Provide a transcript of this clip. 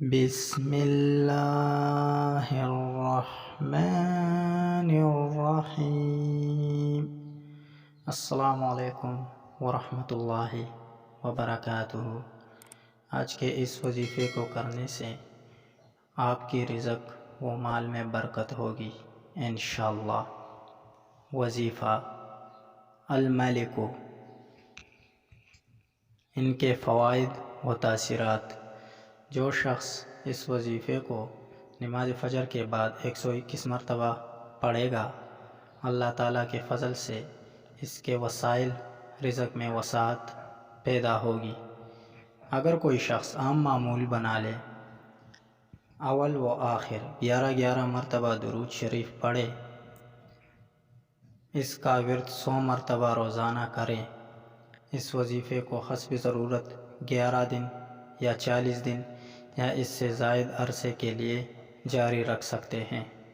بسم اللہ الرحمن الرحیم۔ السلام علیکم ورحمۃ اللہ وبرکاتہ۔ آج کے اس وظیفے کو کرنے سے آپ کی رزق و مال میں برکت ہوگی انشاءاللہ۔ وظیفہ الملک، ان کے فوائد و تاثیرات۔ جو شخص اس وظیفے کو نماز فجر کے بعد 121 مرتبہ پڑھے گا، اللہ تعالیٰ کے فضل سے اس کے وسائل رزق میں وسعت پیدا ہوگی۔ اگر کوئی شخص عام معمول بنا لے، اول و آخر 11 مرتبہ درود شریف پڑھے، اس کا ورد 100 مرتبہ روزانہ کرے، اس وظیفے کو حسب ضرورت 11 دن یا 40 دن یا اس سے زائد عرصے کے لیے جاری رکھ سکتے ہیں۔